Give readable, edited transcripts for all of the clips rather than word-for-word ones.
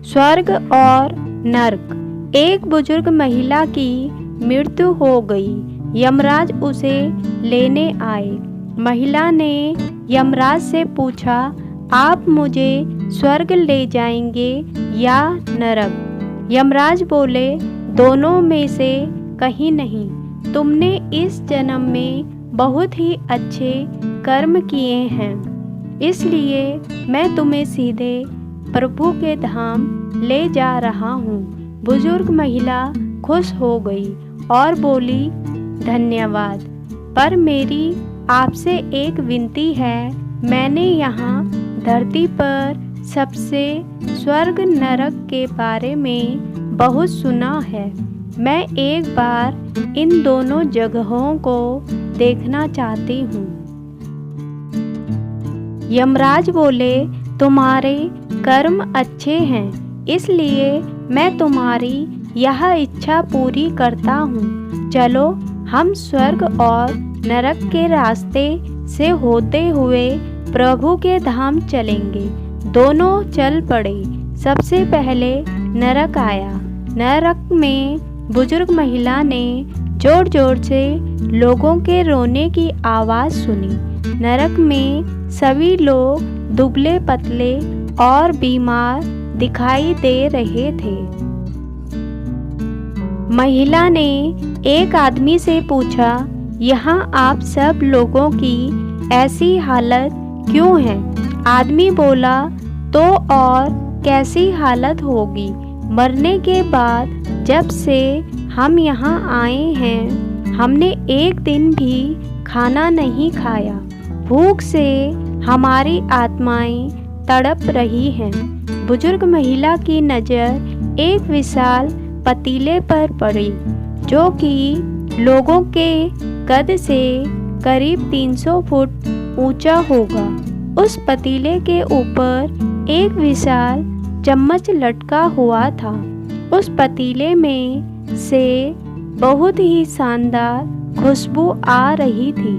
स्वर्ग और नरक। एक बुजुर्ग महिला की मृत्यु हो गई। यमराज उसे लेने आए। महिला ने यमराज से पूछा, आप मुझे स्वर्ग ले जाएंगे या नरक? यमराज बोले, दोनों में से कहीं नहीं। तुमने इस जन्म में बहुत ही अच्छे कर्म किए हैं, इसलिए मैं तुम्हें सीधे प्रभु के धाम ले जा रहा हूँ। बुजुर्ग महिला खुश हो गई और बोली, धन्यवाद, पर मेरी आपसे एक विनती है। मैंने यहाँ धरती पर सबसे स्वर्ग नरक के बारे में बहुत सुना है। मैं एक बार इन दोनों जगहों को देखना चाहती हूँ। यमराज बोले, तुम्हारे कर्म अच्छे हैं, इसलिए मैं तुम्हारी यह इच्छा पूरी करता हूँ। चलो हम स्वर्ग और नरक के रास्ते से होते हुए प्रभु के धाम चलेंगे। दोनों चल पड़े। सबसे पहले नरक आया। नरक में बुजुर्ग महिला ने जोर जोर से लोगों के रोने की आवाज़ सुनी। नरक में सभी लोग दुबले पतले और बीमार दिखाई दे रहे थे। महिला ने एक आदमी से पूछा, यहाँ आप सब लोगों की ऐसी हालत क्यों है? आदमी बोला, तो और कैसी हालत होगी? मरने के बाद जब से हम यहाँ आए हैं, हमने एक दिन भी खाना नहीं खाया। भूख से हमारी आत्माएं तड़प रही हैं। बुजुर्ग महिला की नज़र एक विशाल पतीले पर पड़ी, जो कि लोगों के कद से करीब 300 फुट ऊंचा होगा। उस पतीले के ऊपर एक विशाल चम्मच लटका हुआ था। उस पतीले में से बहुत ही शानदार खुशबू आ रही थी।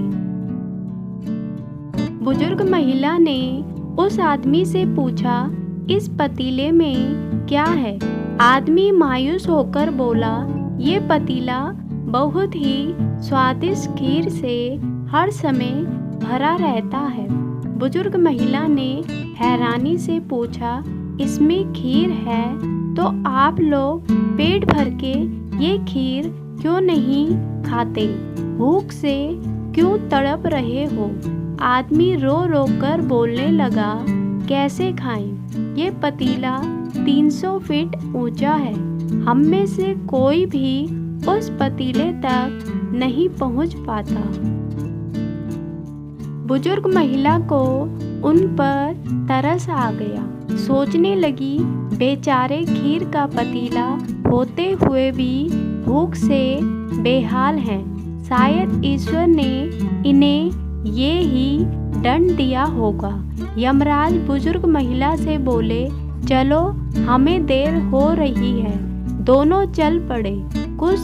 बुजुर्ग महिला ने उस आदमी से पूछा, इस पतीले में क्या है? आदमी मायूस होकर बोला, ये पतीला बहुत ही स्वादिष्ट खीर से हर समय भरा रहता है। बुजुर्ग महिला ने हैरानी से पूछा, इसमें खीर है तो आप लोग पेट भर के ये खीर क्यों नहीं खाते? भूख से क्यों तड़प रहे हो? आदमी रो रो कर बोलने लगा, कैसे खाएं? ये पतीला 300 फीट ऊंचा है। हम में से कोई भी उस पतीले तक नहीं पहुंच पाता। बुजुर्ग महिला को उन पर तरस आ गया। सोचने लगी, बेचारे खीर का पतीला होते हुए भी भूख से बेहाल हैं। शायद ईश्वर ने इन्हें ये ही दंड दिया होगा। यमराज बुजुर्ग महिला से बोले, चलो हमें देर हो रही है। दोनों चल पड़े। कुछ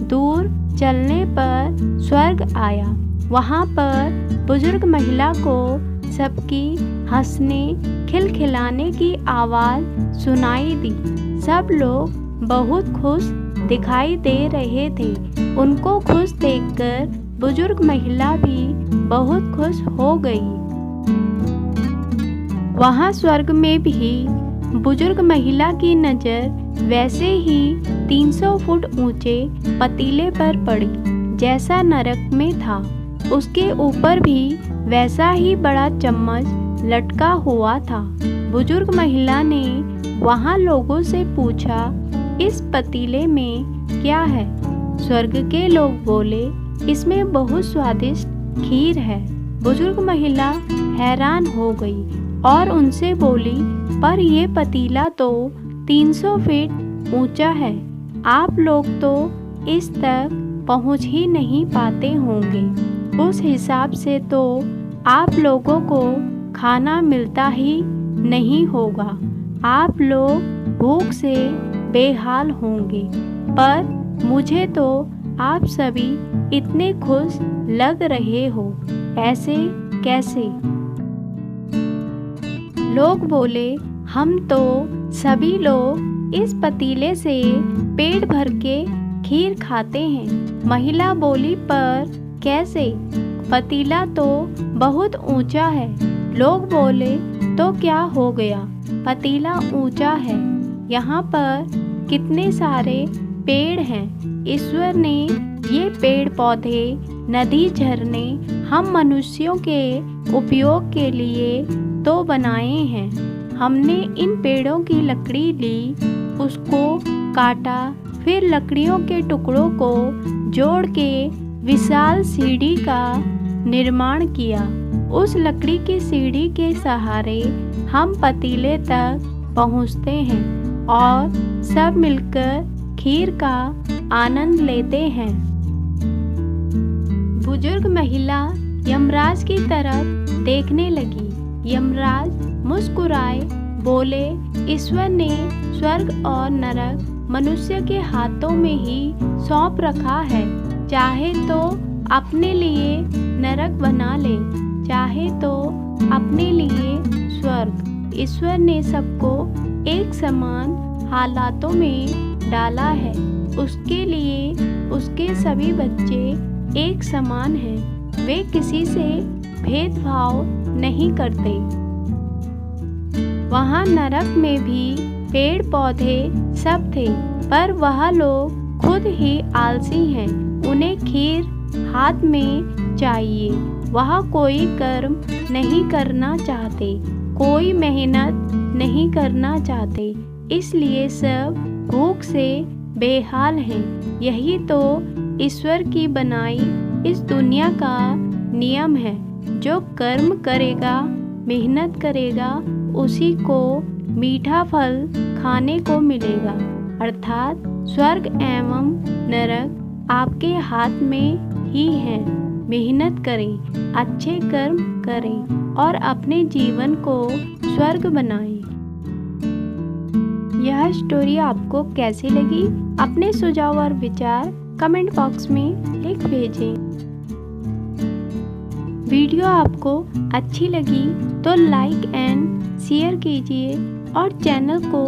दूर चलने पर स्वर्ग आया। वहाँ पर बुजुर्ग महिला को सबकी हंसने खिलखिलाने की आवाज़ सुनाई दी। सब लोग बहुत खुश दिखाई दे रहे थे। उनको खुश देखकर बुजुर्ग महिला भी बहुत खुश हो गई। वहाँ स्वर्ग में भी बुजुर्ग महिला की नज़र वैसे ही 300 फुट ऊंचे पतीले पर पड़ी जैसा नरक में था। उसके ऊपर भी वैसा ही बड़ा चम्मच लटका हुआ था। बुजुर्ग महिला ने वहाँ लोगों से पूछा, इस पतीले में क्या है? स्वर्ग के लोग बोले, इसमें बहुत स्वादिष्ट खीर है। बुजुर्ग महिला हैरान हो गई और उनसे बोली, पर ये पतीला तो 300 फीट ऊंचा है। आप लोग तो इस तक पहुंच ही नहीं पाते होंगे। उस हिसाब से तो आप लोगों को खाना मिलता ही नहीं होगा। आप लोग भूख से बेहाल होंगे। पर मुझे तो आप सभी इतने खुश लग रहे हो, ऐसे कैसे? लोग बोले, हम तो सभी लोग इस पतीले से पेट भर के खीर खाते हैं। महिला बोली, पर कैसे? पतीला तो बहुत ऊंचा है। लोग बोले, तो क्या हो गया, पतीला ऊंचा है, यहाँ पर कितने सारे पेड़ हैं। ईश्वर ने ये पेड़ पौधे, नदी, झरने हम मनुष्यों के उपयोग के लिए तो बनाए हैं। हमने इन पेड़ों की लकड़ी ली, उसको काटा, फिर लकड़ियों के टुकड़ों को जोड़ के विशाल सीढ़ी का निर्माण किया। उस लकड़ी की सीढ़ी के सहारे हम पतीले तक पहुँचते हैं और सब मिलकर खीर का आनंद लेते हैं। बुजुर्ग महिला यमराज की तरफ देखने लगी। यमराज मुस्कुराए, बोले, ईश्वर ने स्वर्ग और नरक मनुष्य के हाथों में ही सौंप रखा है। चाहे तो अपने लिए नरक बना ले, चाहे तो अपने लिए स्वर्ग। ईश्वर ने सबको एक समान हालातों में डाला है। उसके लिए उसके सभी बच्चे एक समान हैं। वे किसी से भेदभाव नहीं करते। वहाँ नरक में भी पेड़ पौधे सब थे, पर वह लोग खुद ही आलसी हैं। उन्हें खीर हाथ में चाहिए। वह कोई कर्म नहीं करना चाहते, कोई मेहनत नहीं करना चाहते, इसलिए सब भूख से बेहाल हैं। यही तो ईश्वर की बनाई इस दुनिया का नियम है। जो कर्म करेगा, मेहनत करेगा, उसी को मीठा फल खाने को मिलेगा। अर्थात स्वर्ग एवं नरक आपके हाथ में ही है। मेहनत करें, अच्छे कर्म करें और अपने जीवन को स्वर्ग बनाएं। यह स्टोरी आपको कैसी लगी? अपने सुझाव और विचार कमेंट बॉक्स में लिख भेजें। वीडियो आपको अच्छी लगी तो लाइक एंड शेयर कीजिए और चैनल को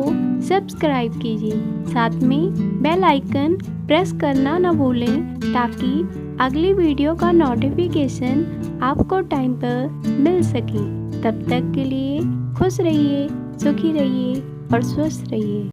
सब्सक्राइब कीजिए। साथ में बेल आइकन प्रेस करना न भूलें ताकि अगली वीडियो का नोटिफिकेशन आपको टाइम पर मिल सके। तब तक के लिए खुश रहिए, सुखी रहिए और स्वस्थ रहिए।